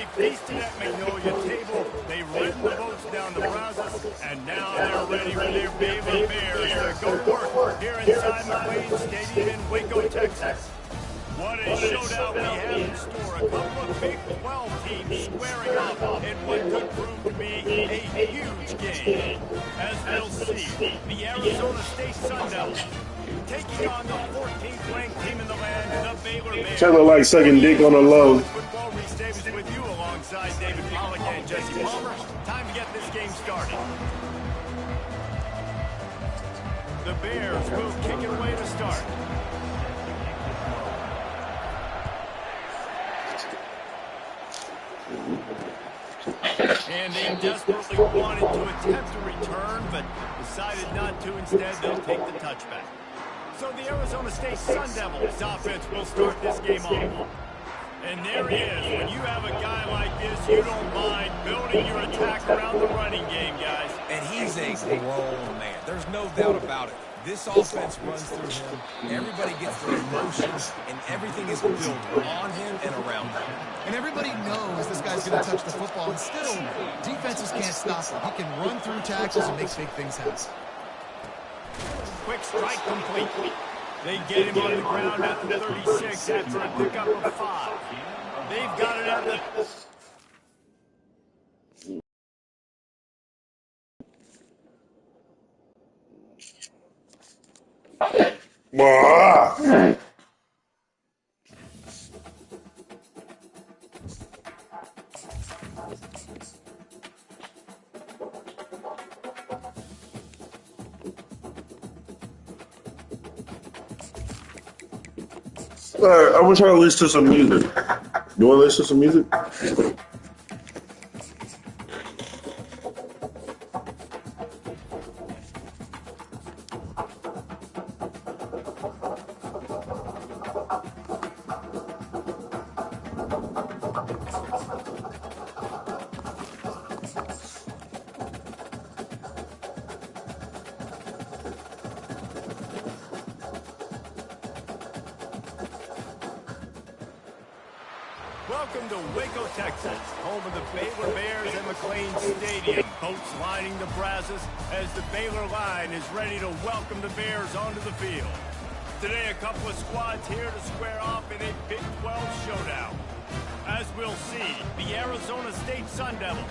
They feasted at Magnolia Table, they ridden the boats down the Brazos, and now they're ready for their Baylor Bears to go to work here inside McLane Stadium in Waco, Texas. What a showdown we have in store. A couple of Big 12 teams squaring off in what could prove to be a huge game. As we'll see, the Arizona State Sun Devils taking on the 14th ranked team in the land, the Baylor Bears. Taylor like sucking dick on the low. Football Reese Davis with you alongside David Pollack and Jesse Palmer. Time to get this game started. The Bears will kick it away to start. And they desperately wanted to attempt a return, but decided not to. Instead, they'll take the touchback. So the Arizona State Sun Devils offense will start this game off. And there he is. When you have a guy like this, you don't mind building your attack around the running game, guys. And he's a grown man. There's no doubt about it. This offense runs through him. Everybody gets their emotions, and everything is built on him and around him. And everybody knows this guy's going to touch the football, and still, defenses can't stop him. He can run through tackles and make big things happen. Quick strike complete. They get him on the ground at the 36 after a pickup of 5. They've got it at the... I'm gonna try to listen to some music. You wanna listen to some music? Welcome to Waco, Texas, home of the Baylor Bears and McLane Stadium. Boats lining the Brazos as the Baylor line is ready to welcome the Bears onto the field. Today, a couple of squads here to square off in a Big 12 showdown. As we'll see, the Arizona State Sun Devils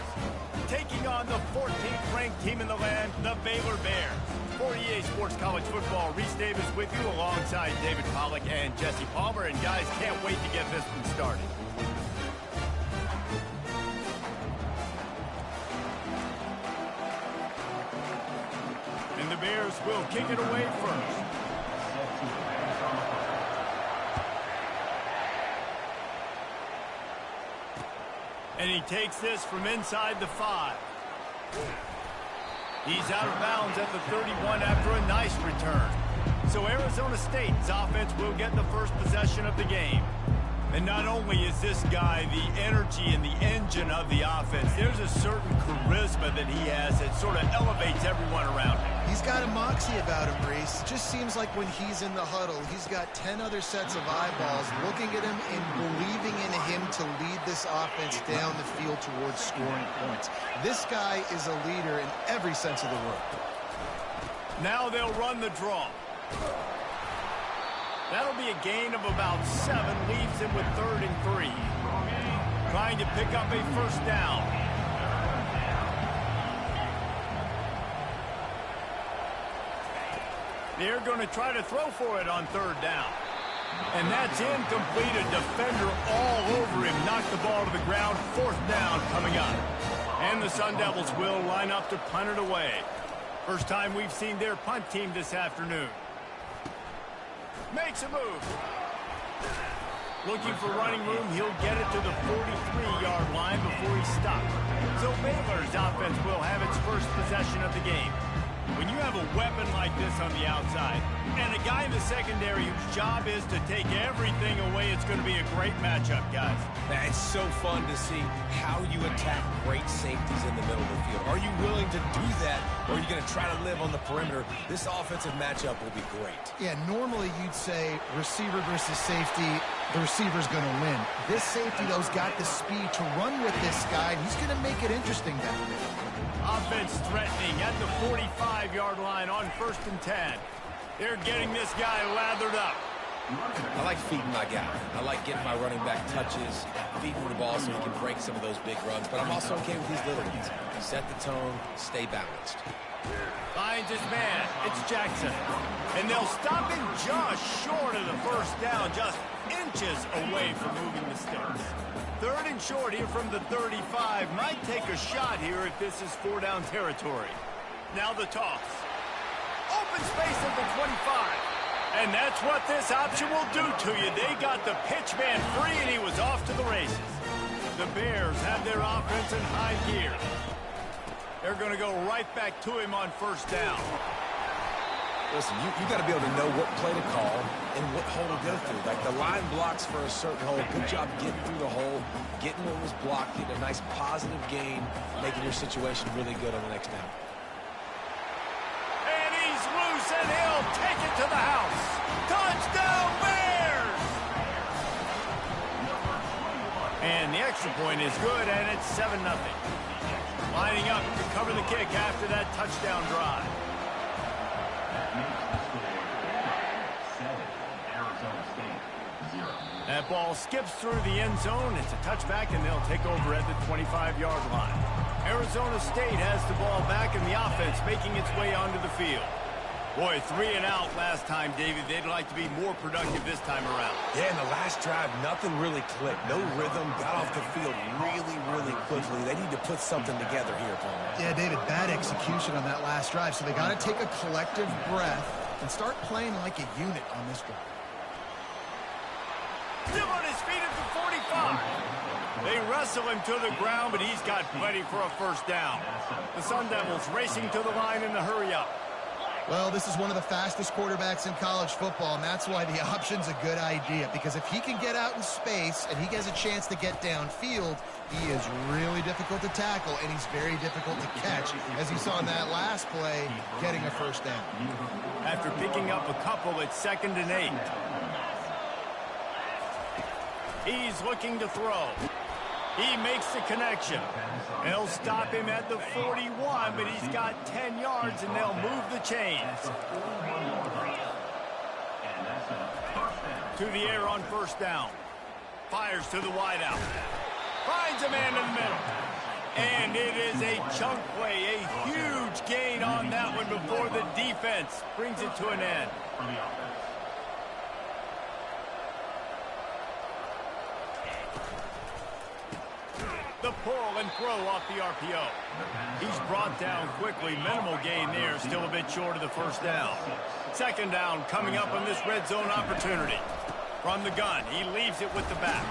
taking on the 14th ranked team in the land, the Baylor Bears. For EA Sports College Football, Reese Davis with you alongside David Pollack and Jesse Palmer. And guys, can't wait to get this one started. And the Bears will kick it away first. And he takes this from inside the 5. He's out of bounds at the 31 after a nice return. So Arizona State's offense will get the first possession of the game. And not only is this guy the energy and the engine of the offense, there's a certain charisma that he has that sort of elevates everyone around him. He's got a moxie about him, Reese. It just seems like when he's in the huddle, he's got 10 other sets of eyeballs looking at him and believing in him to lead this offense down the field towards scoring points. This guy is a leader in every sense of the word. Now they'll run the draw. That'll be a gain of about 7, leaves him with 3rd and 3. Trying to pick up a first down. They're going to try to throw for it on 3rd down. And that's incomplete. A defender all over him. Knocked the ball to the ground. 4th down coming up. And the Sun Devils will line up to punt it away. First time we've seen their punt team this afternoon. Makes a move. Looking for running room. He'll get it to the 43-yard line before he stops. So Baylor's offense will have its first possession of the game. When you have a weapon like this on the outside and a guy in the secondary whose job is to take everything away, it's going to be a great matchup, guys. It's so fun to see how you attack great safeties in the middle of the field. Are you willing to do that, or are you going to try to live on the perimeter? This offensive matchup will be great. Yeah, normally you'd say receiver versus safety, the receiver's going to win. This safety, though, has got the speed to run with this guy, and he's going to make it interesting back there. Offense threatening at the 45-yard line on 1st and 10. They're getting this guy lathered up. I like feeding my guy. I like getting my running back touches, feeding the ball so he can break some of those big runs. But I'm also okay with these little ones. Set the tone, stay balanced. Finds his man. It's Jackson. And they'll stop him just short of the first down, just inches away from moving the sticks. 3rd and short here from the 35. Might take a shot here if this is 4-down territory. Now the toss. Open space at the 25. And that's what this option will do to you. They got the pitch man free, and he was off to the races. The Bears have their offense in high gear. They're going to go right back to him on 1st down. Listen, you got to be able to know what play to call and what hole to go through. Like the line blocks for a certain hole. Good job getting through the hole, getting what was blocked, getting a nice positive gain, making your situation really good on the next down. And he's loose, and he'll take it to the house. Touchdown, Bears! And the extra point is good, and it's 7-0. Lining up to cover the kick after that touchdown drive. That ball skips through the end zone. It's a touchback, and they'll take over at the 25-yard line. Arizona State has the ball back, and the offense making its way onto the field. Boy, 3 and out last time, David. They'd like to be more productive this time around. Yeah, in the last drive, nothing really clicked. No rhythm, got off the field really quickly. They need to put something together here, Paul. Yeah, David, bad execution on that last drive, so they got to take a collective breath and start playing like a unit on this drive. Still on his feet at the 45. They wrestle him to the ground, but he's got plenty for a 1st down. The Sun Devils racing to the line in the hurry-up. Well, this is one of the fastest quarterbacks in college football, and that's why the option's a good idea, because if he can get out in space and he gets a chance to get downfield, he is really difficult to tackle, and he's very difficult to catch, as you saw in that last play, getting a 1st down. After picking up a couple, it's 2nd and 8. He's looking to throw. He makes the connection. They'll stop him at the 41, but he's got 10 yards, and they'll move the chains. To the air on 1st down. Fires to the wideout. Finds a man in the middle. And it is a chunk play, a huge gain on that one before the defense brings it to an end. The pull and throw off the RPO. He's brought down quickly. Minimal gain there. Still a bit short of the 1st down. 2nd down coming up on this red zone opportunity. From the gun, he leaves it with the back.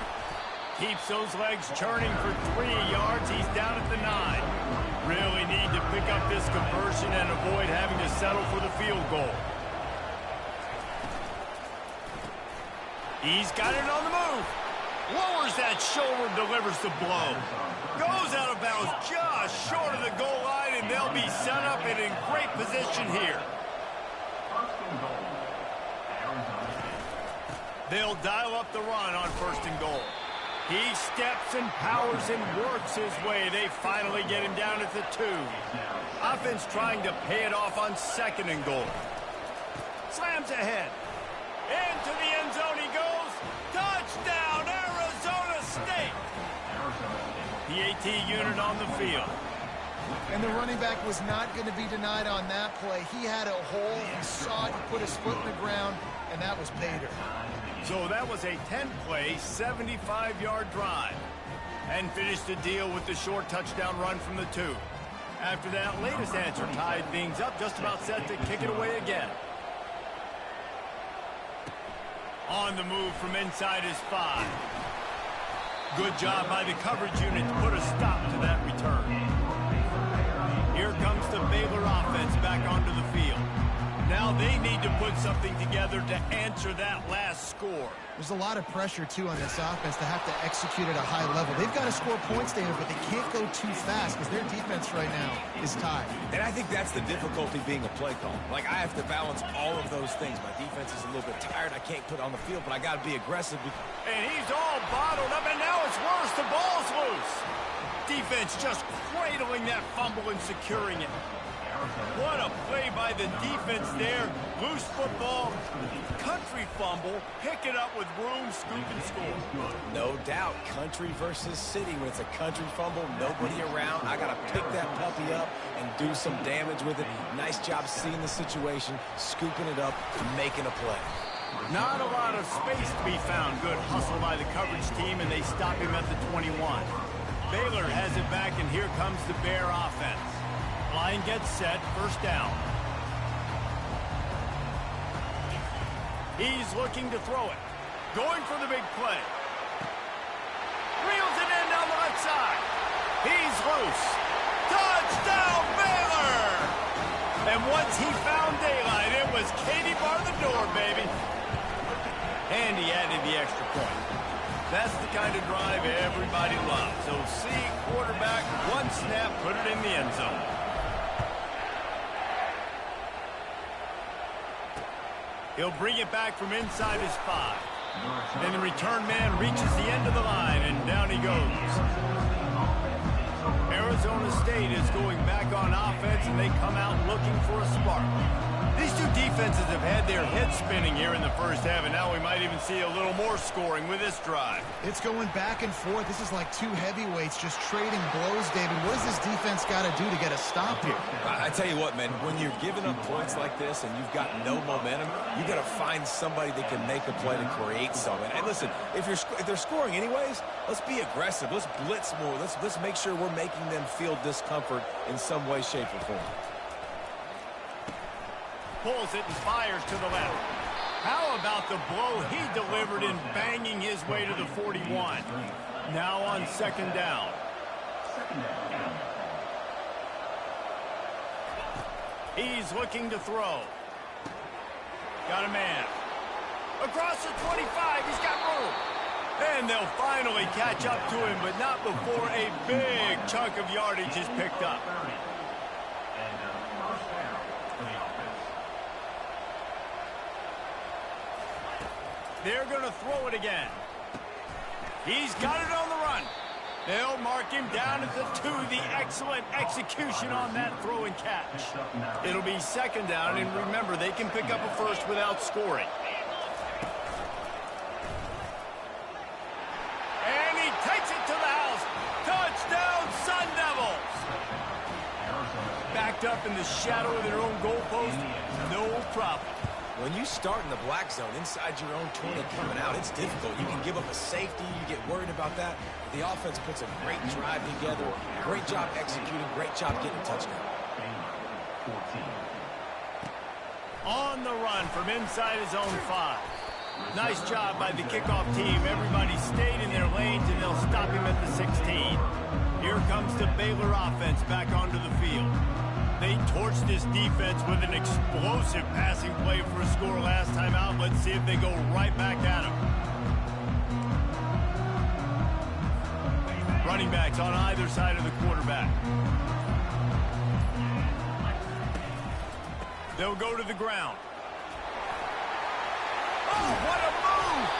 Keeps those legs churning for 3 yards. He's down at the 9. Really need to pick up this conversion and avoid having to settle for the field goal. He's got it on the move. Lowers that shoulder, delivers the blow. Goes out of bounds just short of the goal line, and they'll be set up and in great position here. They'll dial up the run on 1st and goal. He steps and powers and works his way. They finally get him down at the 2. Offense trying to pay it off on 2nd and goal. Slams ahead. Into the end zone he goes. Touchdown, Arizona State. The AT unit on the field. And the running back was not going to be denied on that play. He had a hole. He saw it. He put his foot in the ground, and that was Bader. So that was a 10-play, 75-yard drive. And finished the deal with the short touchdown run from the 2. After that latest answer tied things up, just about set to kick it away again. On the move from inside his 5. Good job by the coverage unit to put a stop to that return. Here comes the Baylor offense back onto the field. Now they need to put put something together to answer that last score. There's a lot of pressure, too, on this offense to have to execute at a high level. They've got to score points, David, but they can't go too fast because their defense right now is tied. And I think that's the difficulty being a play call. Like, I have to balance all of those things. My defense is a little bit tired. I can't put it on the field, but I got to be aggressive. And he's all bottled up, and now it's worse. The ball's loose. Defense just cradling that fumble and securing it. What a play by the defense there. Loose football, country fumble, pick it up with room, scoop and score. No doubt, country versus city. When it's a country fumble, nobody around. I got to pick that puppy up and do some damage with it. Nice job seeing the situation, scooping it up, and making a play. Not a lot of space to be found. Good hustle by the coverage team, and they stop him at the 21. Baylor has it back, and here comes the Bear offense. Line gets set, first down. He's looking to throw it. Going for the big play. Reels it in down the left side. He's loose. Touchdown, Baylor! And once he found daylight, it was Katie bar the door, baby. And he added the extra point. That's the kind of drive everybody loves. So see quarterback, one snap, put it in the end zone. He'll bring it back from inside his 5. And the return man reaches the end of the line, and down he goes. Arizona State is going back on offense, and they come out looking for a spark. These two defenses have had their heads spinning here in the first half, and now we might even see a little more scoring with this drive. It's going back and forth. This is like two heavyweights just trading blows, David. What does this defense got to do to get a stop here? I tell you what, man, when you're giving up points like this and you've got no momentum, you got to find somebody that can make a play to create something. And listen, if they're scoring anyways, let's be aggressive. Let's blitz more. Let's make sure we're making them feel discomfort in some way, shape, or form. Pulls it and fires to the left. How about the blow he delivered in banging his way to the 41? Now on second down. He's looking to throw. Got a man. Across the 25, he's got room. And they'll finally catch up to him, but not before a big chunk of yardage is picked up. They're going to throw it again. He's got it on the run. They'll mark him down at the 2. The excellent execution on that throw and catch. It'll be second down, and remember, they can pick up a first without scoring. And he takes it to the house. Touchdown, Sun Devils. Backed up in the shadow of their own goalpost, no problem. When you start in the black zone inside your own 20 coming out, it's difficult. You can give up a safety. You get worried about that. The offense puts a great drive together. Great job executing. Great job getting a touchdown. On the run from inside his own 5. Nice job by the kickoff team. Everybody stayed in their lanes, and they'll stop him at the 16. Here comes the Baylor offense back onto the field. They torched this defense with an explosive passing play for a score last time out. Let's see if they go right back at him. Running backs on either side of the quarterback. They'll go to the ground. Oh, what a move!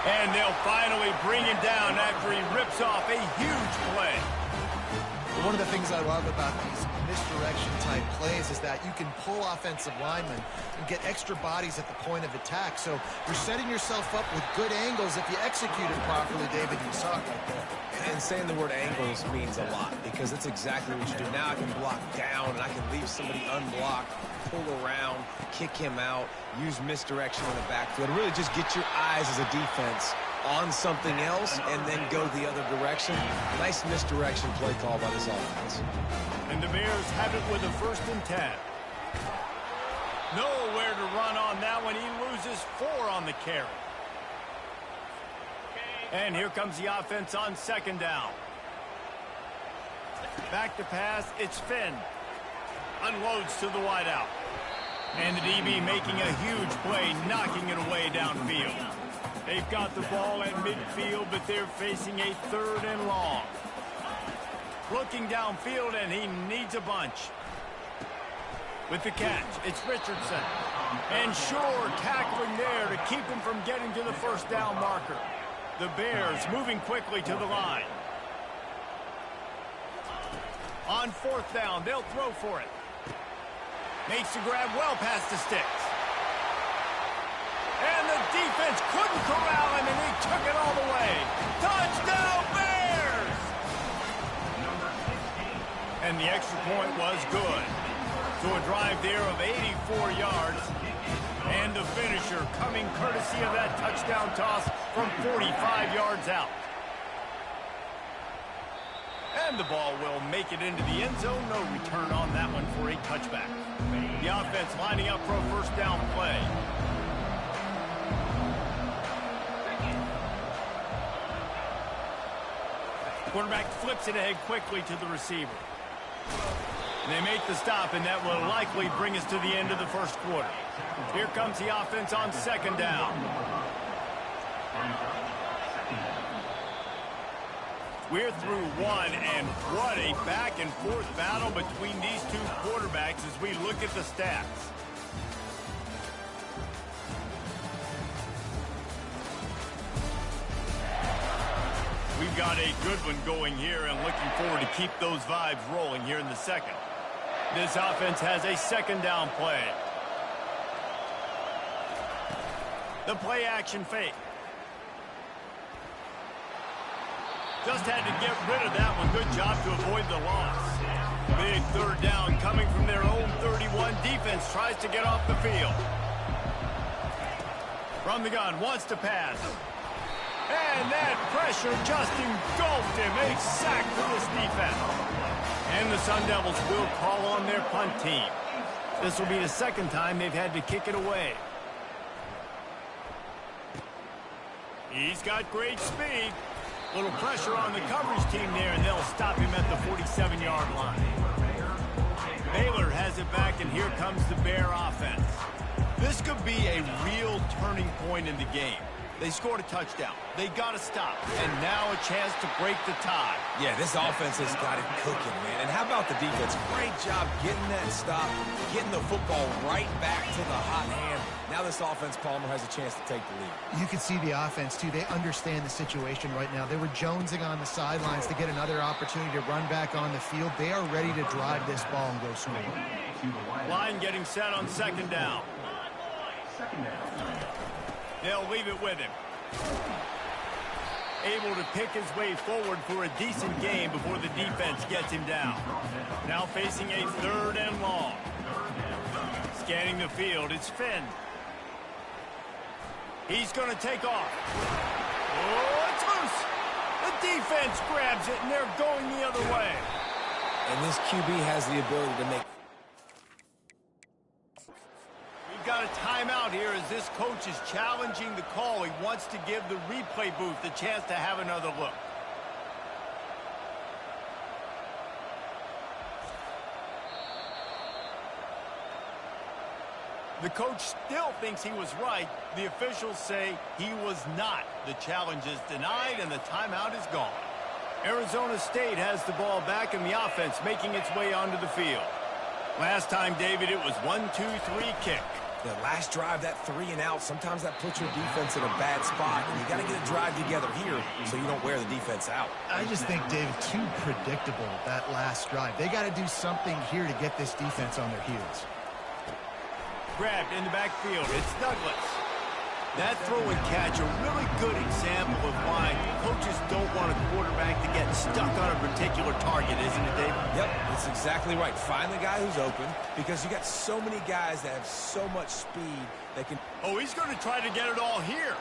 And they'll finally bring him down after he rips off a huge play. One of the things I love about these misdirection-type plays is that you can pull offensive linemen and get extra bodies at the point of attack. So you're setting yourself up with good angles if you execute it properly, David. You saw it right there. And saying the word angles means a lot because that's exactly what you do. Now I can block down and I can leave somebody unblocked, pull around, kick him out, use misdirection in the backfield. Really just get your eyes as a defense on something else and then go the other direction. Nice misdirection play call by this offense. And the Bears have it with a 1st and 10. Nowhere to run on that one. He loses 4 on the carry. And here comes the offense on second down. Back to pass. It's Finn. Unloads to the wideout. And the DB making a huge play, knocking it away downfield. They've got the ball at midfield, but they're facing a 3rd and long. Looking downfield, and he needs a bunch. With the catch, it's Richardson. And Shore tackling there to keep him from getting to the 1st down marker. The Bears moving quickly to the line. On 4th down, they'll throw for it. Makes the grab well past the sticks. And the defense couldn't corral him, and he took it all the way. Touchdown, Bears! And the extra point was good. So a drive there of 84 yards. And the finisher coming courtesy of that touchdown toss from 45 yards out. And the ball will make it into the end zone. No return on that one for a touchback. The offense lining up for a 1st down play. Quarterback flips it ahead quickly to the receiver. They make the stop, and that will likely bring us to the end of the 1st quarter. Here comes the offense on 2nd down. We're through one, and what a back-and-forth battle between these two quarterbacks as we look at the stats. We've got a good one going here, and looking forward to keep those vibes rolling here in the 2nd. This offense has a 2nd down play. The play action fake. Just had to get rid of that one. Good job to avoid the loss. Big 3rd down coming from their own 31. Defense tries to get off the field. From the gun, wants to pass. And that pressure just engulfed him. A sack for this defense. And the Sun Devils will call on their punt team. This will be the 2nd time they've had to kick it away. He's got great speed. Little pressure on the coverage team there, and they'll stop him at the 47-yard line. Baylor has it back, and here comes the Bear offense. This could be a real turning point in the game. They scored a touchdown. They got to stop. And now a chance to break the tie. Yeah, this offense has got it cooking, man. And how about the defense? Great job getting that stop, getting the football right back to the hot hand. Now this offense, Palmer, has a chance to take the lead. You can see the offense, too. They understand the situation right now. They were jonesing on the sidelines to get another opportunity to run back on the field. They are ready to drive this ball and go score. Line getting set on 2nd down. They'll leave it with him. Able to pick his way forward for a decent game before the defense gets him down. Now facing a 3rd and long. Scanning the field, it's Finn. He's going to take off. Oh, it's loose. The defense grabs it, and they're going the other way. And this QB has the ability to make... We've got a timeout here as this coach is challenging the call. He wants to give the replay booth the chance to have another look. The coach still thinks he was right. The officials say he was not. The challenge is denied, and the timeout is gone. Arizona State has the ball back, and the offense making its way onto the field. Last time, David, it was 1-2-3 kick. The last drive, that 3 and out, sometimes that puts your defense in a bad spot, and you got to get a drive together here so you don't wear the defense out. I just think, David, too predictable, that last drive. They got to do something here to get this defense on their heels. Grabbed in the backfield. It's Douglas. That throw and catch, a really good example of why coaches don't want a quarterback to get stuck on a particular target, isn't it, David? Yep, that's exactly right. Find the guy who's open, because you got so many guys that have so much speed that can... Oh, he's going to try to get it all here.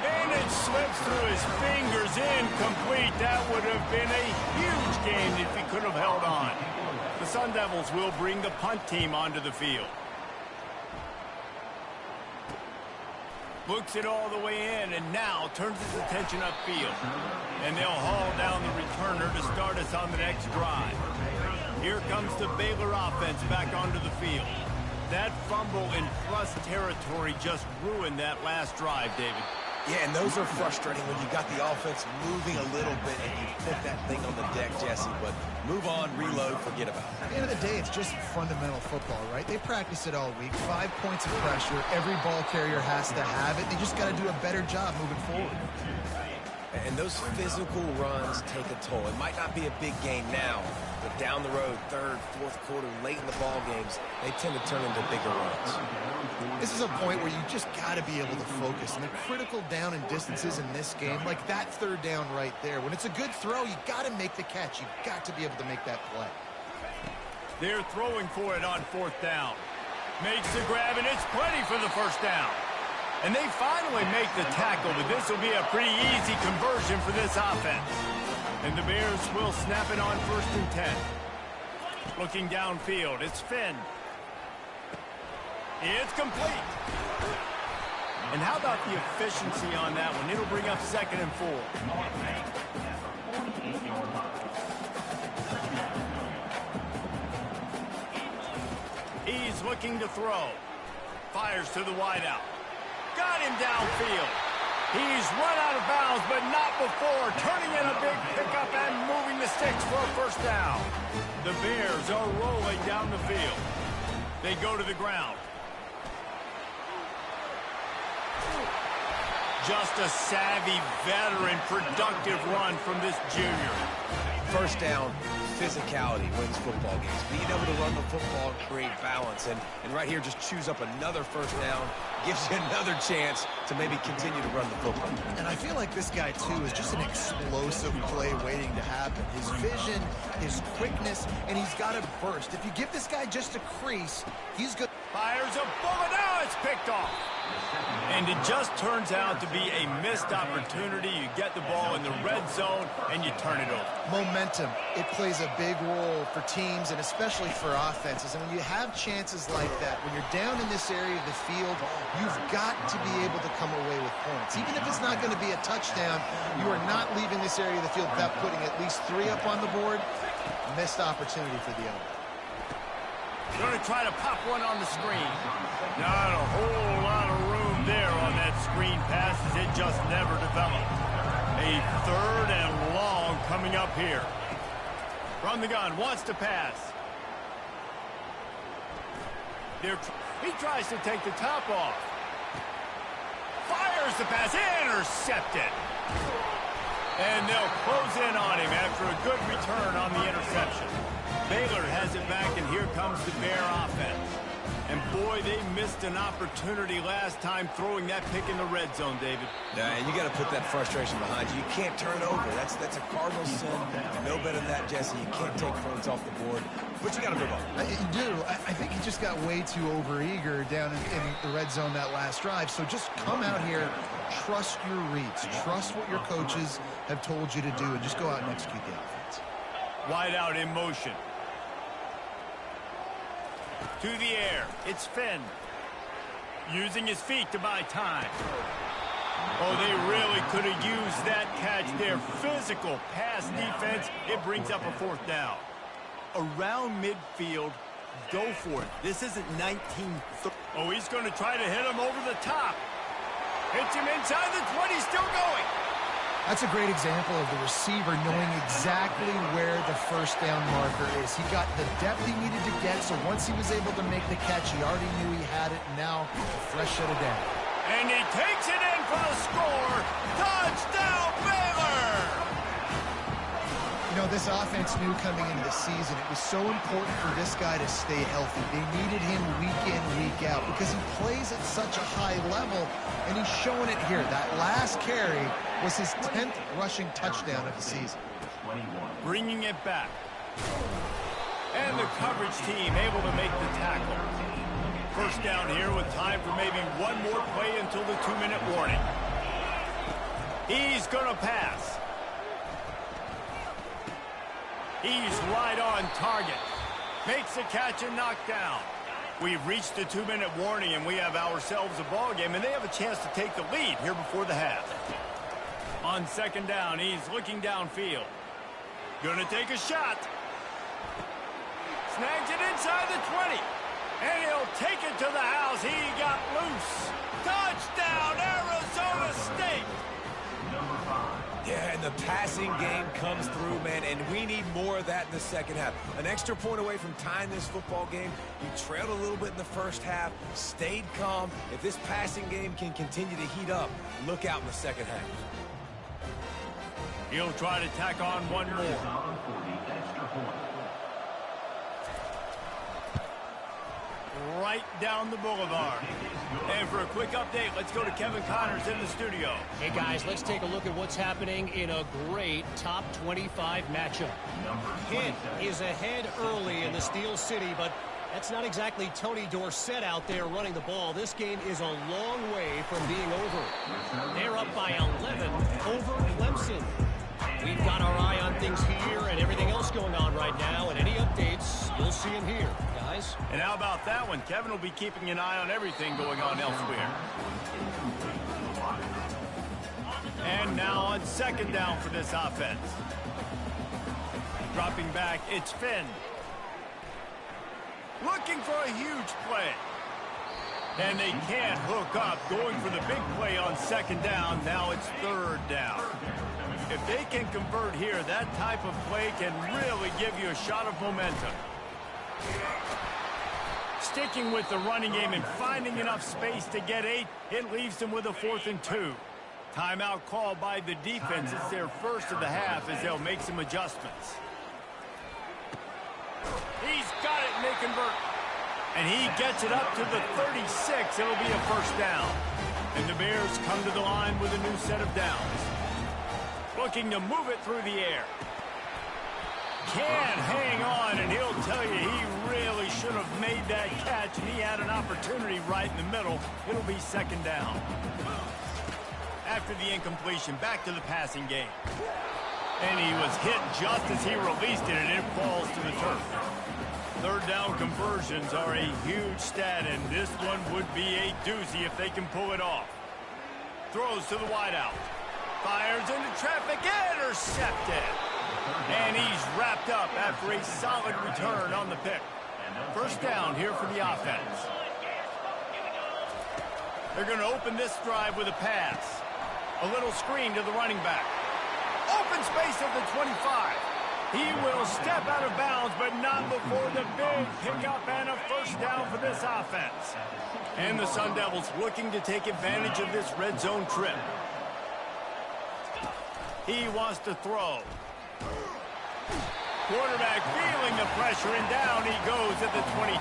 And it slips through his fingers, incomplete. That would have been a huge game if he could have held on. The Sun Devils will bring the punt team onto the field. Looks it all the way in, and now turns his attention upfield. And they'll haul down the returner to start us on the next drive. Here comes the Baylor offense back onto the field. That fumble in plus territory just ruined that last drive, David. Yeah, and those are frustrating when you got the offense moving a little bit and you put that thing on the deck, Jesse. But move on, reload, forget about it. At the end of the day, it's just fundamental football, right? They practice it all week. 5 points of pressure. Every ball carrier has to have it. They just got to do a better job moving forward. And those physical runs take a toll. It might not be a big game now, but down the road, third, fourth quarter, late in the ball games, they tend to turn into bigger runs. This is a point where you just got to be able to focus. And the critical down and distances in this game, like that third down right there, when it's a good throw, you got to make the catch. You got to be able to make that play. They're throwing for it on fourth down. Makes the grab, and it's plenty for the first down. And they finally make the tackle, but this will be a pretty easy conversion for this offense. And the Bears will snap it on 1st and 10. Looking downfield, it's Finn. It's complete. And how about the efficiency on that one? It'll bring up 2nd and 4. He's looking to throw. Fires to the wideout. Got him downfield. He's run out of bounds, but not before. Turning in a big pickup and moving the sticks for a first down. The Bears are rolling down the field. They go to the ground. Just a savvy, veteran, productive run from this junior. First down, physicality wins football games. Being able to run the football and create balance. And right here, just choose up another first down. Gives you another chance to maybe continue to run the football. And I feel like this guy, too, is just an explosive play waiting to happen. His vision, his quickness, and he's got a burst. If you give this guy just a crease, he's good. Fires a bullet. Now it's picked off. And it just turns out to be a missed opportunity. You get the ball in the red zone, and you turn it over. Momentum. It plays a big role for teams and especially for offenses. And when you have chances like that, when you're down in this area of the field, you've got to be able to come away with points. Even if it's not going to be a touchdown, you are not leaving this area of the field without putting at least 3 up on the board. Missed opportunity for the other. Going to try to pop one on the screen. Not a whole lot of room there on that screen pass as it just never developed. A 3rd and long coming up here. Run the gun, wants to pass. He tries to take the top off. Fires the pass, intercepted. And they'll close in on him after a good return on the interception. Baylor has it back, and here comes the Bear offense. And boy, they missed an opportunity last time throwing that pick in the red zone, David. Yeah, and you got to put that frustration behind you. You can't turn over. That's a cardinal sin. You know better than that, Jesse. You can't take points off the board, but you got to move on. You do. I think he just got way too overeager down in the red zone that last drive. So just come out here, trust your reads, trust what your coaches have told you to do, and just go out and execute the offense. Wide out in motion. To the air, it's Finn. Using his feet to buy time. Oh, they really could have used that catch there. Physical pass defense, it brings up a 4th down. Around midfield, go for it. This isn't 19. Oh, he's going to try to hit him over the top. Hits him inside the 20, still going. That's a great example of the receiver knowing exactly where the first down marker is. He got the depth he needed to get, so once he was able to make the catch, he already knew he had it, and now a fresh set of down. And he takes it in for the score. Touchdown, Baylor! You know, this offense knew coming into the season it was so important for this guy to stay healthy. They needed him week in, week out, because he plays at such a high level, and he's showing it here. That last carry was his 10th rushing touchdown of the season. Bringing it back. And the coverage team able to make the tackle. First down here with time for maybe one more play until the 2-minute warning. He's going to pass. He's right on target. Makes the catch and knocked down. We've reached the 2-minute warning, and we have ourselves a ball game, and they have a chance to take the lead here before the half. On 2nd down, he's looking downfield. Gonna take a shot. Snags it inside the 20. And he'll take it to the house. He got loose. Touchdown, Arizona State. Yeah, and the passing game comes through, man, and we need more of that in the second half. An extra point away from tying this football game. You trailed a little bit in the first half, stayed calm. If this passing game can continue to heat up, look out in the second half. He'll try to tack on one more. Right down the boulevard. And for a quick update, let's go to Kevin Connors in the studio. Hey guys, let's take a look at what's happening in a great top 25 matchup. Pitt is ahead early in the Steel City, but that's not exactly Tony Dorsett out there running the ball. This game is a long way from being over. They're up by 11 over Clemson. We've got our eye on things here and everything else going on right now, and any updates, you'll see them here, guys. And how about that one? Kevin will be keeping an eye on everything going on elsewhere. And now on second down for this offense. Dropping back, it's Finn. Looking for a huge play. And they can't hook up. Going for the big play on second down. Now it's third down. If they can convert here, that type of play can really give you a shot of momentum. Sticking with the running game and finding enough space to get 8, it leaves them with a 4th and 2. Timeout called by the defense. It's their first of the half as they'll make some adjustments. He's got it, and they convert. And he gets it up to the 36. It'll be a first down. And the Bears come to the line with a new set of downs. Looking to move it through the air. Can't hang on, and he'll tell you he really should have made that catch, and he had an opportunity right in the middle. It'll be second down. After the incompletion, back to the passing game. And he was hit just as he released it, and it falls to the turf. Third down conversions are a huge stat, and this one would be a doozy if they can pull it off. Throws to the wideout. Fires into traffic, intercepted. And he's wrapped up after a solid return on the pick. First down here for the offense. They're going to open this drive with a pass. A little screen to the running back. Open space at the 25. He will step out of bounds, but not before the big pickup and a first down for this offense. And the Sun Devils looking to take advantage of this red zone trip. He wants to throw. Quarterback feeling the pressure, and down he goes at the 22.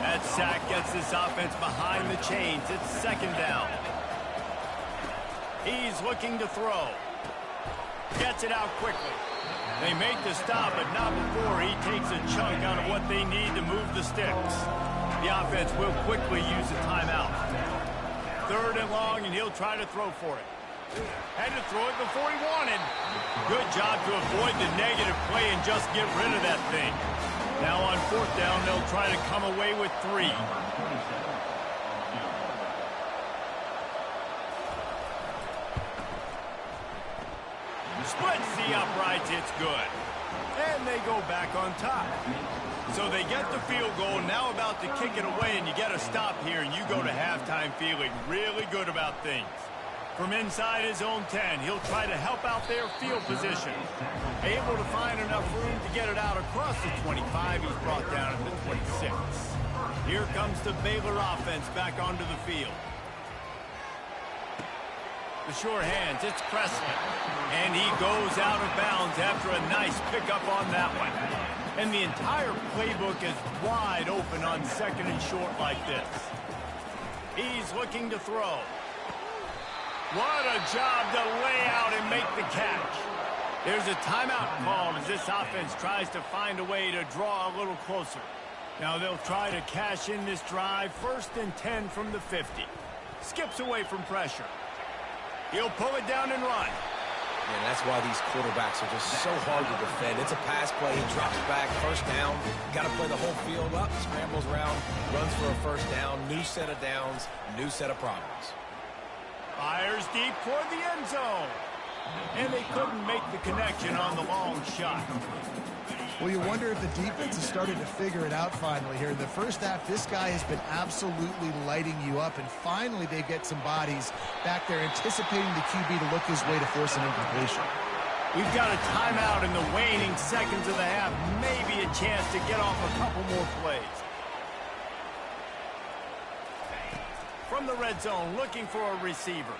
That sack gets this offense behind the chains. It's second down. He's looking to throw. Gets it out quickly. They make the stop, but not before he takes a chunk out of what they need to move the sticks. The offense will quickly use a timeout. Third and long, and he'll try to throw for it. Had to throw it before he wanted. Good job to avoid the negative play and just get rid of that thing. Now on fourth down, they'll try to come away with 3. Splits the uprights, it's good. And they go back on top. So they get the field goal, now about to kick it away, and you get a stop here, and you go to halftime feeling really good about things. From inside his own 10, he'll try to help out their field position. Able to find enough room to get it out across the 25. He's brought down at the 26. Here comes the Baylor offense back onto the field. The sure hands, it's Cressman. And he goes out of bounds after a nice pickup on that one. And the entire playbook is wide open on second and short like this. He's looking to throw. What a job to lay out and make the catch. There's a timeout called as this offense tries to find a way to draw a little closer. Now they'll try to cash in this drive. First and 10 from the 50. Skips away from pressure. He'll pull it down and run. And that's why these quarterbacks are just so hard to defend. It's a pass play. He drops back. First down. Got to play the whole field up. Scrambles around. Runs for a first down. New set of downs. New set of problems. Fires deep toward the end zone. And they couldn't make the connection on the long shot. Well, you wonder if the defense has started to figure it out finally here. In the first half, this guy has been absolutely lighting you up, and finally they get some bodies back there anticipating the QB to look his way to force an incompletion. We've got a timeout in the waning seconds of the half. Maybe a chance to get off a couple more plays. From the red zone, looking for a receiver.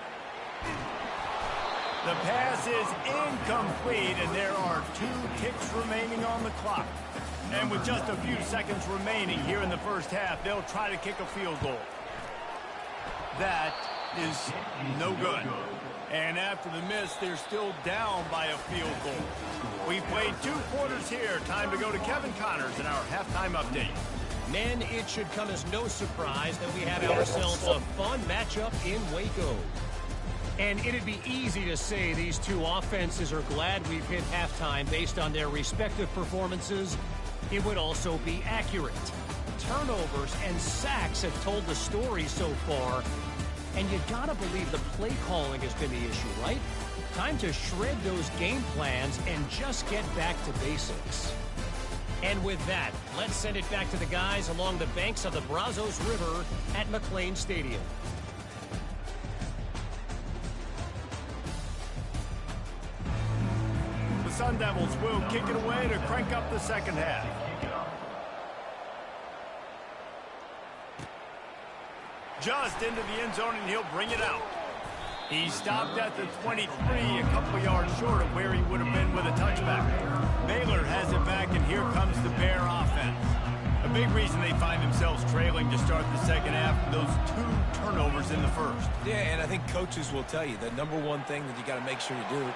The pass is incomplete, and there are 2 ticks remaining on the clock. And with just a few seconds remaining here in the first half, they'll try to kick a field goal. That is no good. And after the miss, they're still down by a field goal. We've played 2 quarters here. Time to go to Kevin Connors in our halftime update. Men, it should come as no surprise that we have ourselves a fun matchup in Waco. And it'd be easy to say these 2 offenses are glad we've hit halftime based on their respective performances. It would also be accurate. Turnovers and sacks have told the story so far. And you gotta believe the play calling has been the issue, right? Time to shred those game plans and just get back to basics. And with that, let's send it back to the guys along the banks of the Brazos River at McLane Stadium. The Sun Devils will kick it away to crank up the second half. Just into the end zone, and he'll bring it out. He stopped at the 23, a couple yards short of where he would have been with a touchback. Baylor has it back, and here comes the Bear offense. A big reason they find themselves trailing to start the second half, those 2 turnovers in the first. Yeah, and I think coaches will tell you the number one thing that you got to make sure you do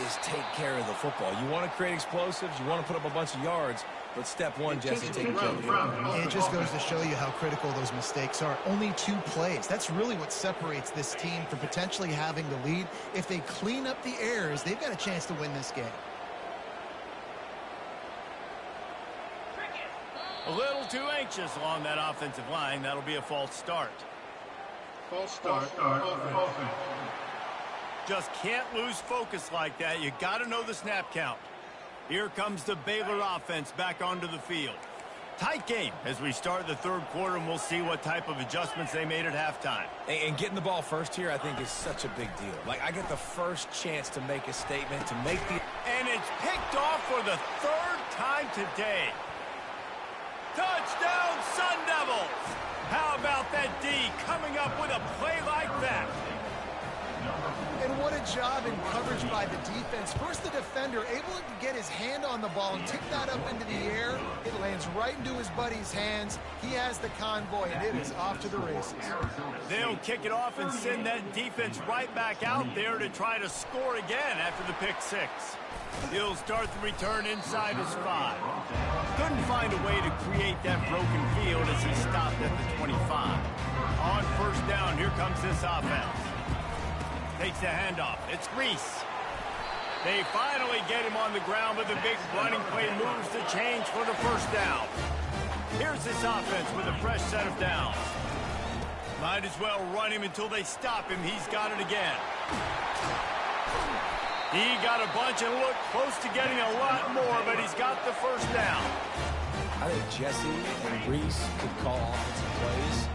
is take care of the football. You want to create explosives, you want to put up a bunch of yards, but step one, Jesse, take care of the football. It just goes to show you how critical those mistakes are. Only 2 plays. That's really what separates this team from potentially having the lead. If they clean up the errors, they've got a chance to win this game. A little too anxious along that offensive line. That'll be a false start. False start. Just can't lose focus like that. You got to know the snap count. Here comes the Baylor offense back onto the field. Tight game as we start the third quarter, and we'll see what type of adjustments they made at halftime. And getting the ball first here, I think, is such a big deal. Like, I get the first chance to make a statement, to make the... And it's picked off for the 3rd time today. Touchdown, Sun Devils! How about that D coming up with a play like that? And what a job in coverage by the defense. First, the defender able to get his hand on the ball and tick that up into the air. It lands right into his buddy's hands. He has the convoy, and it is off to the races. They'll kick it off and send that defense right back out there to try to score again after the pick 6. He'll start the return inside his 5. Couldn't find a way to create that broken field as he stopped at the 25. On first down, here comes this offense. Takes the handoff. It's Reese. They finally get him on the ground, but the big running play moves the change for the first down. Here's this offense with a fresh set of downs. Might as well run him until they stop him. He's got it again. He got a bunch and looked close to getting a lot more, but he's got the first down. I think Jesse and Reese could call offensive plays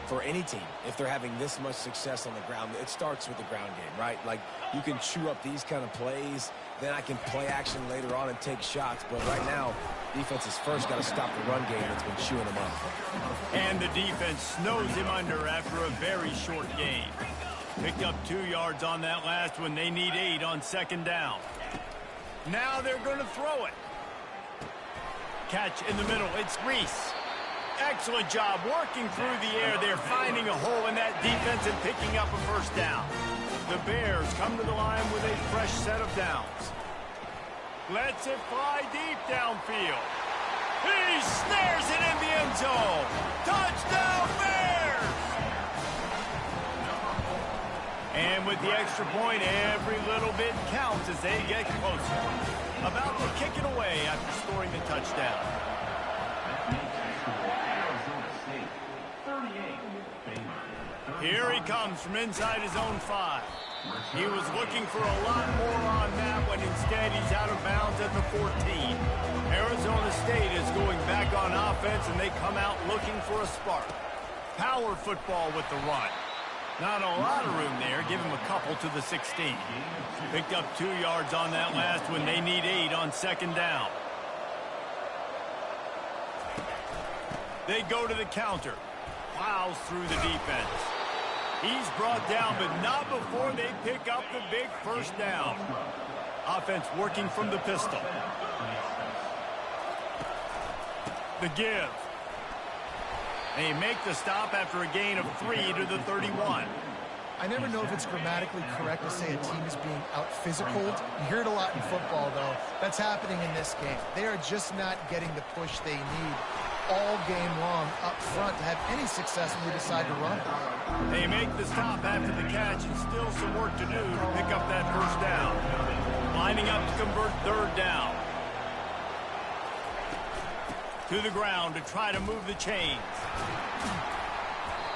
for any team. If they're having this much success on the ground, it starts with the ground game, right? Like, you can chew up these kind of plays, then I can play action later on and take shots. But right now, defense has first got to stop the run game that's been chewing them up. And the defense snows him under after a very short gain. Picked up 2 yards on that last one. They need 8 on second down. Now they're going to throw it. Catch in the middle. It's Reese. Excellent job working through the air. They're finding a hole in that defense and picking up a first down. The Bears come to the line with a fresh set of downs. Lets it fly deep downfield. He snares it in the end zone. Touchdown, Bears! And with the extra point, every little bit counts as they get closer. About to kick it away after scoring the touchdown. Here he comes from inside his own 5. He was looking for a lot more on that when instead he's out of bounds at the 14. Arizona State is going back on offense, and they come out looking for a spark. Power football with the run. Not a lot of room there. Give him a couple to the 16. Picked up 2 yards on that last one. They need 8 on second down. They go to the counter. Plows through the defense. He's brought down, but not before they pick up the big first down. Offense working from the pistol. The give. They make the stop after a gain of 3 to the 31. I never know if it's grammatically correct to say a team is being out-physicaled. You hear it a lot in football, though. That's happening in this game. They are just not getting the push they need all game long up front to have any success when they decide to run. They make the stop after the catch, and still some work to do to pick up that first down. Lining up to convert third down. To the ground to try to move the chains.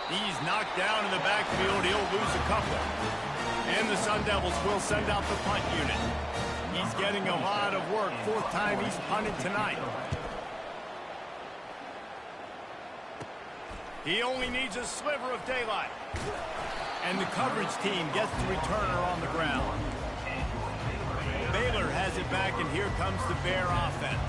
He's knocked down in the backfield. He'll lose a couple. And the Sun Devils will send out the punt unit. He's getting a lot of work. 4th time he's punted tonight. He only needs a sliver of daylight. And the coverage team gets the returner on the ground. Baylor has it back, and here comes the Bear offense.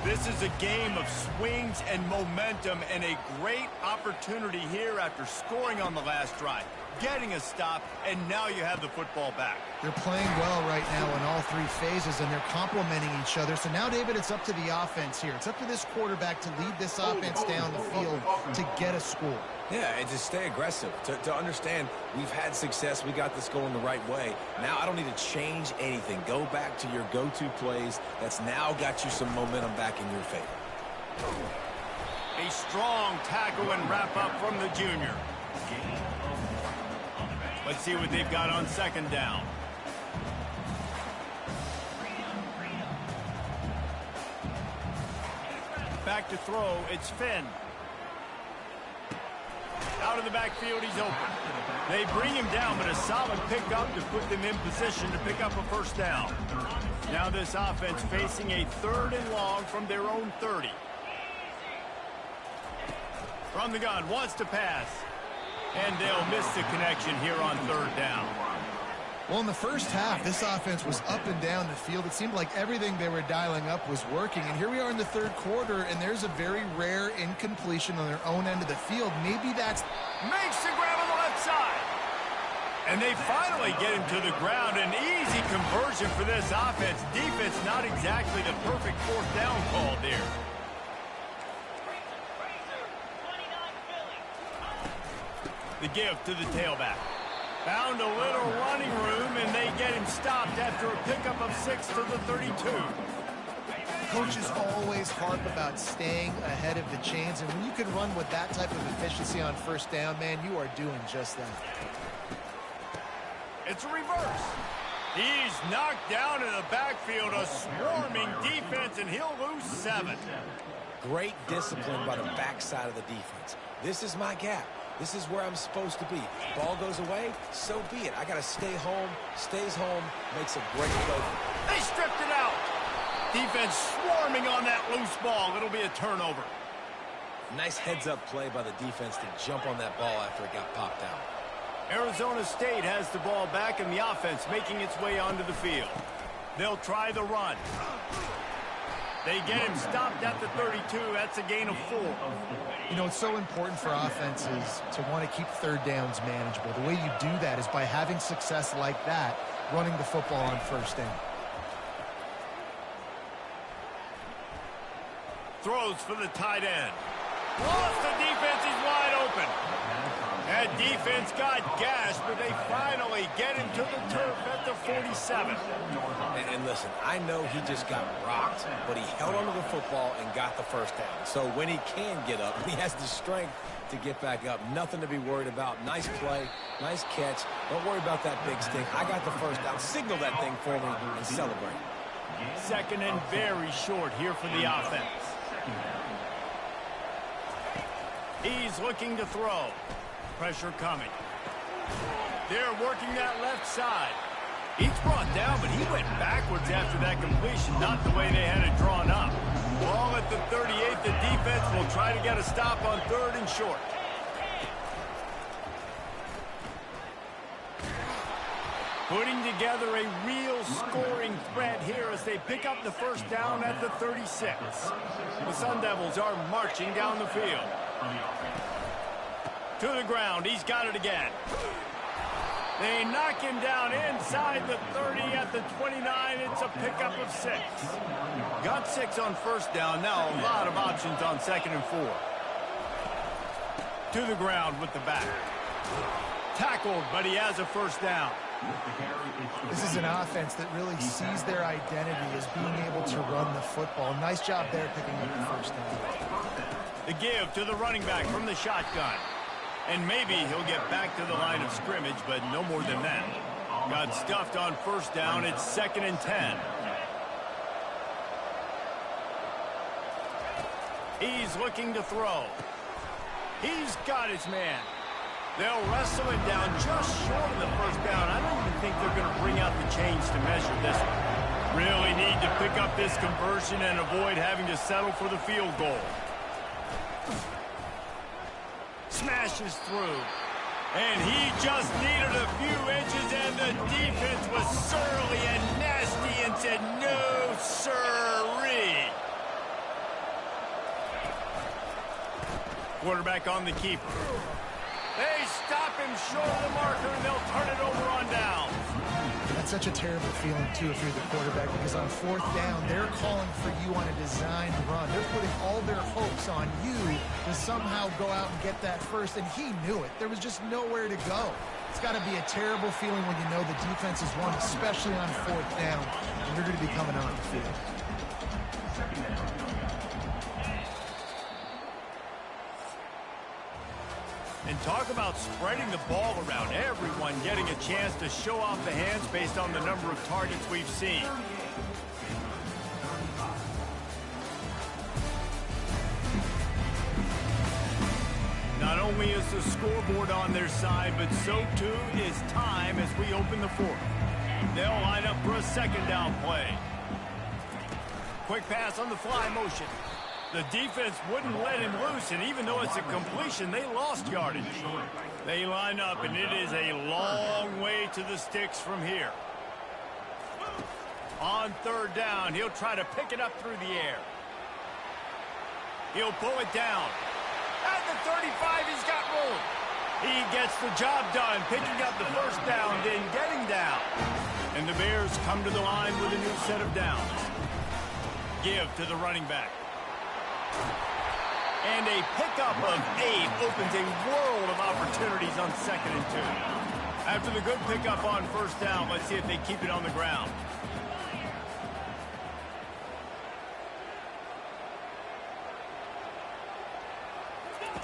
This is a game of swings and momentum, and a great opportunity here after scoring on the last drive, getting a stop, and now you have the football back. They're playing well right now in all 3 phases, and they're complementing each other. So now, David, it's up to the offense here. It's up to this quarterback to lead this offense down the field to get a score. Yeah, and to stay aggressive, to understand we've had success, we got this going the right way. Now I don't need to change anything. Go back to your go-to plays. That's now got you some momentum back in your favor. A strong tackle and wrap up from the junior. Let's see what they've got on second down. Back to throw, it's Finn. Out of the backfield, he's open. They bring him down, but a solid pickup to put them in position to pick up a first down. Now this offense facing a 3rd and long from their own 30. From the gun, wants to pass. And they'll miss the connection here on 3rd down. Well, in the first half, this offense was up and down the field. It seemed like everything they were dialing up was working. And here we are in the 3rd quarter, and there's a very rare incompletion on their own end of the field. Maybe that's... Makes the grab on the left side. And they finally get him to the ground. An easy conversion for this offense. Defense not exactly the perfect 4th down call there. The give to the tailback. Found a little running room, and they get him stopped after a pickup of 6 to the 32. Coaches always harp about staying ahead of the chains, and when you can run with that type of efficiency on first down, man, you are doing just that. It's a reverse. He's knocked down in the backfield, a swarming defense, and he'll lose 7. Great discipline by the backside of the defense. This is my gap. This is where I'm supposed to be. Ball goes away, so be it. I got to stay home, stays home, makes a great play. They stripped it out. Defense swarming on that loose ball. It'll be a turnover. Nice heads-up play by the defense to jump on that ball after it got popped out. Arizona State has the ball back, and the offense making its way onto the field. They'll try the run. They get him stopped at the 32. That's a gain of 4. You know, it's so important for offenses to want to keep 3rd downs manageable. The way you do that is by having success like that, running the football on first down. Throws for the tight end. Lost, the defense is wide open. That defense got gashed, but they finally get him to the turf at the 47. And listen, I know he just got rocked, but he held onto the football and got the first down. So when he can get up, he has the strength to get back up. Nothing to be worried about. Nice play, nice catch. Don't worry about that big stick. I got the first down. Signal that thing for me and celebrate. 2nd and very short here for the offense. He's looking to throw. Pressure coming. They're working that left side. He's brought down, but he went backwards after that completion, not the way they had it drawn up. Ball at the 38, the defense will try to get a stop on 3rd and short. Putting together a real scoring threat here as they pick up the first down at the 36. The Sun Devils are marching down the field. To the ground, he's got it again. They knock him down inside the 30 at the 29. It's a pickup of 6. Got 6 on first down. Now a lot of options on 2nd and 4. To the ground with the back. Tackled, but he has a first down. This is an offense that really sees their identity as being able to run the football. Nice job there picking up the first down. The give to the running back from the shotgun. And maybe he'll get back to the line of scrimmage, but no more than that. Got stuffed on first down. It's 2nd and 10. He's looking to throw. He's got his man. They'll wrestle it down just short of the first down. I don't even think they're going to bring out the chains to measure this one. Really need to pick up this conversion and avoid having to settle for the field goal. Smashes through. And he just needed a few inches, and the defense was surly and nasty and said, no, sirree. Quarterback on the keeper. They stop him short of the marker, and they'll turn it over on down. That's such a terrible feeling, too, if you're the quarterback, because on 4th down, they're calling for you on a designed run. They're putting all their hopes on you to somehow go out and get that first, and he knew it. There was just nowhere to go. It's got to be a terrible feeling when you know the defense has won, especially on 4th down, and you're going to be coming on the field. And talk about spreading the ball around. Everyone getting a chance to show off the hands based on the number of targets we've seen. Not only is the scoreboard on their side, but so too is time as we open the 4th. They'll line up for a 2nd down play. Quick pass on the fly motion. The defense wouldn't let him loose, and even though it's a completion, they lost yardage. They line up, and it is a long way to the sticks from here. On 3rd down, he'll try to pick it up through the air. He'll pull it down. At the 35, he's got room. He gets the job done, picking up the first down, then getting down. And the Bears come to the line with a new set of downs. Give to the running back. And a pickup of 8 opens a world of opportunities on 2nd and 2. After the good pickup on first down, let's see if they keep it on the ground.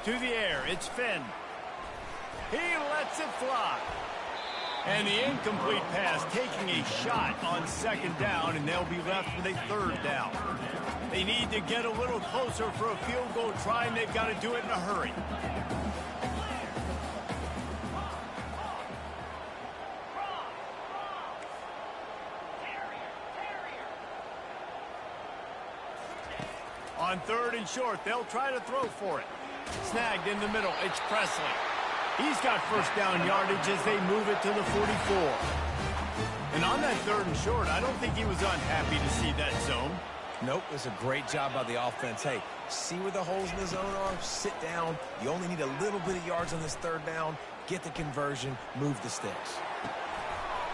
To the air, it's Finn. He lets it fly. And the incomplete pass taking a shot on 2nd down, and they'll be left with a 3rd down. They need to get a little closer for a field goal try, and they've got to do it in a hurry. On 3rd and short, they'll try to throw for it. Snagged in the middle, it's Presley. He's got first down yardage as they move it to the 44. And on that 3rd and short, I don't think he was unhappy to see that zone. Nope, it was a great job by the offense. Hey, see where the holes in the zone are? Sit down. You only need a little bit of yards on this 3rd down. Get the conversion. Move the sticks.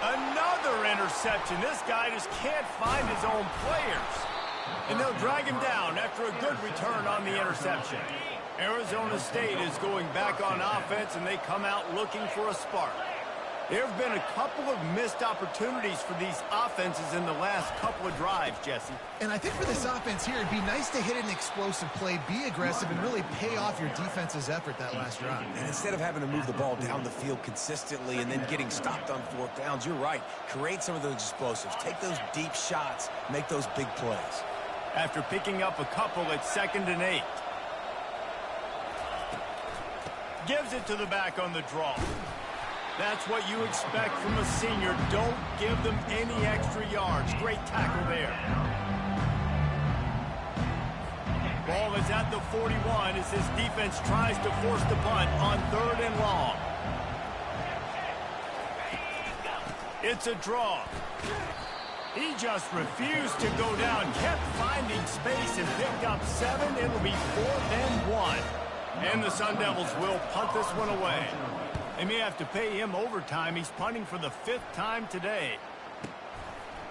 Another interception. This guy just can't find his own players. And they'll drag him down after a good return on the interception. Arizona State is going back on offense, and they come out looking for a spark. There have been a couple of missed opportunities for these offenses in the last couple of drives, Jesse. And I think for this offense here, it'd be nice to hit an explosive play, be aggressive, and really pay off your defense's effort that last drive. And instead of having to move the ball down the field consistently and then getting stopped on 4th downs, you're right. Create some of those explosives. Take those deep shots. Make those big plays. After picking up a couple at 2nd and 8. Gives it to the back on the draw. That's what you expect from a senior. Don't give them any extra yards. Great tackle there. Ball is at the 41 as his defense tries to force the punt on 3rd and long. It's a draw. He just refused to go down, kept finding space and picked up 7. It'll be 4th and 1. And the Sun Devils will punt this one away. They may have to pay him overtime. He's punting for the 5th time today.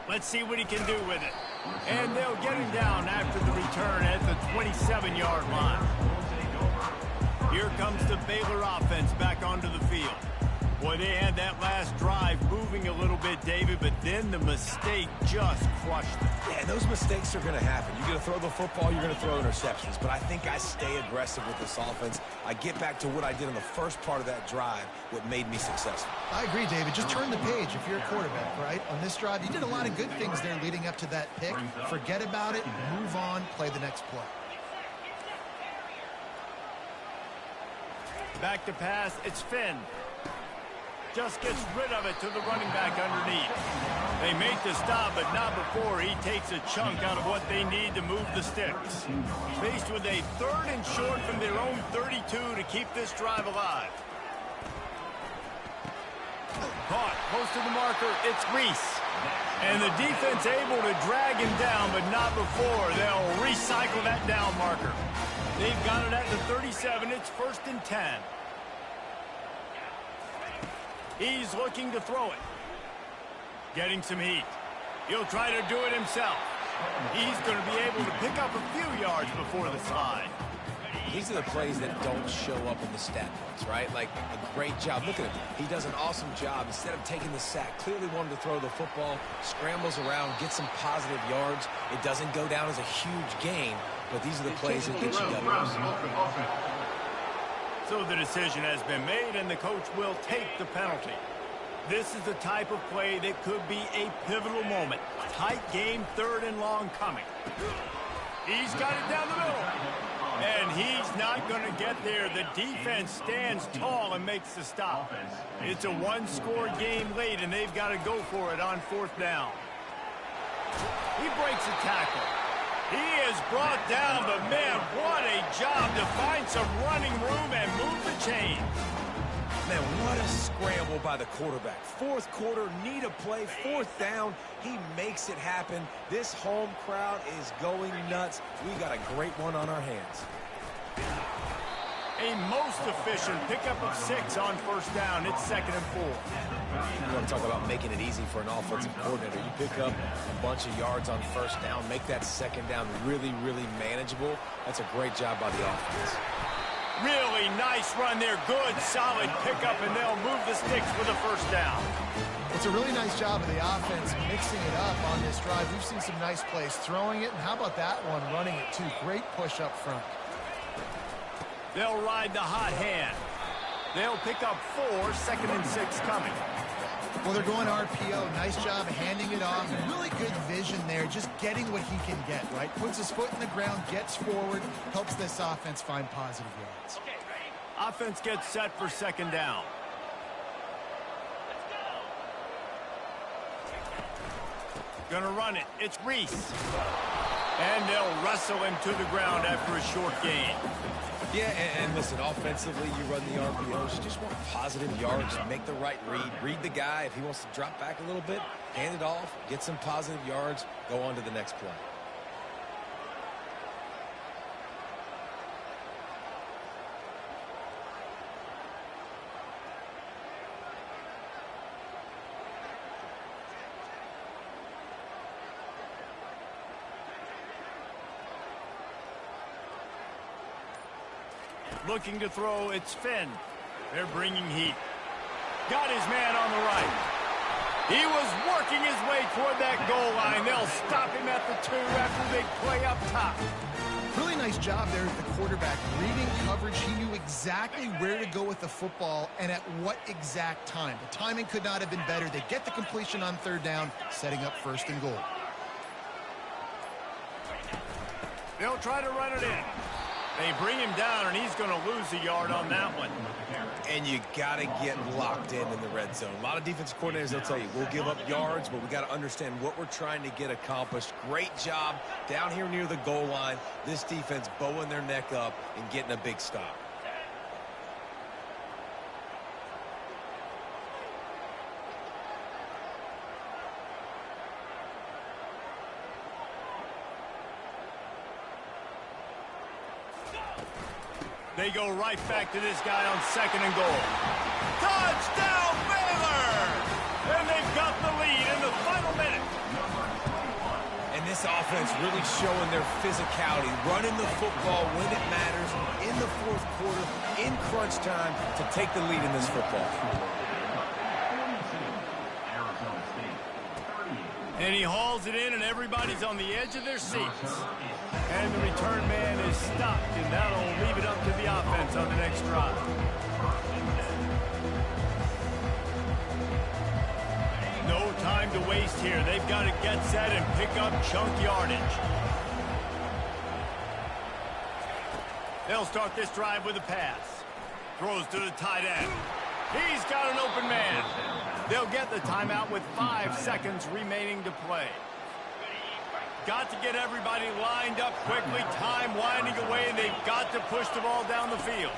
Let's see what he can do with it. And they'll get him down after the return at the 27-yard line. Here comes the Baylor offense back onto the field. Boy, they had that last drive moving a little bit, David, but then the mistake just crushed them. Yeah, and those mistakes are going to happen. You're going to throw the football, you're going to throw interceptions. But I think I stay aggressive with this offense. I get back to what I did on the first part of that drive, what made me successful. I agree, David. Just turn the page if you're a quarterback, right? On this drive, you did a lot of good things there leading up to that pick. Forget about it, move on, play the next play. Back to pass, it's Finn. Just gets rid of it to the running back underneath. They make the stop, but not before he takes a chunk out of what they need to move the sticks. Faced with a 3rd and short from their own 32 to keep this drive alive. Caught, close to the marker, it's Reese. And the defense able to drag him down, but not before. They'll recycle that down marker. They've got it at the 37, it's 1st and 10. He's looking to throw it. Getting some heat. He'll try to do it himself. He's going to be able to pick up a few yards before the slide. These are the plays that don't show up in the stat books, right? Like a great job. Look at him. He does an awesome job. Instead of taking the sack, clearly wanted to throw the football, scrambles around, gets some positive yards. It doesn't go down as a huge gain, but these are the plays that get you W's. So the decision has been made, and the coach will take the penalty. This is the type of play that could be a pivotal moment. Tight game, 3rd and long coming. He's got it down the middle. And he's not going to get there. The defense stands tall and makes the stop. It's a 1-score game late, and they've got to go for it on 4th down. He breaks a tackle. He is brought down, but man, what a job to find some running room and move the chains. Man, what a scramble by the quarterback. 4th quarter, need a play, 4th down. He makes it happen. This home crowd is going nuts. We got a great one on our hands. A most efficient pickup of 6 on 1st down. It's 2nd and 4. You want to talk about making it easy for an offensive coordinator. You pick up a bunch of yards on 1st down, make that 2nd down really, really manageable. That's a great job by the offense. Really nice run there. Good, solid pickup, and they'll move the sticks for the 1st down. It's a really nice job of the offense mixing it up on this drive. We've seen some nice plays throwing it, and how about that one running it too? Great push up front. They'll ride the hot hand. They'll pick up 4, 2nd and 6 coming. Well, they're going RPO. Nice job handing it off. Really good vision there, just getting what he can get, right? Puts his foot in the ground, gets forward, helps this offense find positive yards. Offense gets set for 2nd down. Gonna run it. It's Reese. And they'll wrestle him to the ground after a short gain. Yeah, and listen, offensively, you run the RPOs. You just want positive yards, make the right read the guy. If he wants to drop back a little bit, hand it off, get some positive yards, go on to the next play. Looking to throw, it's Finn. They're bringing heat. Got his man on the right. He was working his way toward that goal line. They'll stop him at the 2 after they play up top. Really nice job there at the quarterback. Reading coverage, he knew exactly where to go with the football and at what exact time. The timing could not have been better. They get the completion on 3rd down, setting up 1st and goal. They'll try to run it in. They bring him down, and he's going to lose a yard on that one. And you got to get locked in the red zone. A lot of defensive coordinators, they'll tell you, we'll give up yards, but we got to understand what we're trying to get accomplished. Great job down here near the goal line. This defense bowing their neck up and getting a big stop. They go right back to this guy on 2nd and goal. Touchdown, Baylor! And they've got the lead in the final minute. And this offense really showing their physicality, running the football when it matters, in the 4th quarter, in crunch time, to take the lead in this football. And he hauls it in, and everybody's on the edge of their seats. And the return man is stopped, and that'll leave it up to the offense on the next drive. No time to waste here. They've got to get set and pick up chunk yardage. They'll start this drive with a pass. Throws to the tight end. He's got an open man. They'll get the timeout with 5 seconds remaining to play. Got to get everybody lined up quickly. Time winding away, and they've got to push the ball down the field.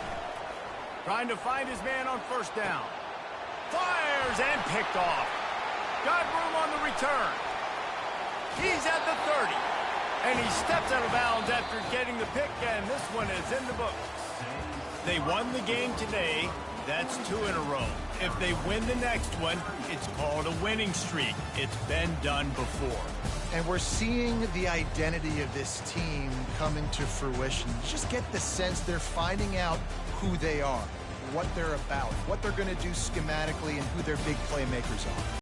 Trying to find his man on 1st down. Fires and picked off. Got room on the return. He's at the 30. And he steps out of bounds after getting the pick, and this one is in the books. They won the game today. That's 2 in a row. If they win the next one, it's called a winning streak. It's been done before. And we're seeing the identity of this team come into fruition. You just get the sense they're finding out who they are, what they're about, what they're going to do schematically, and who their big playmakers are.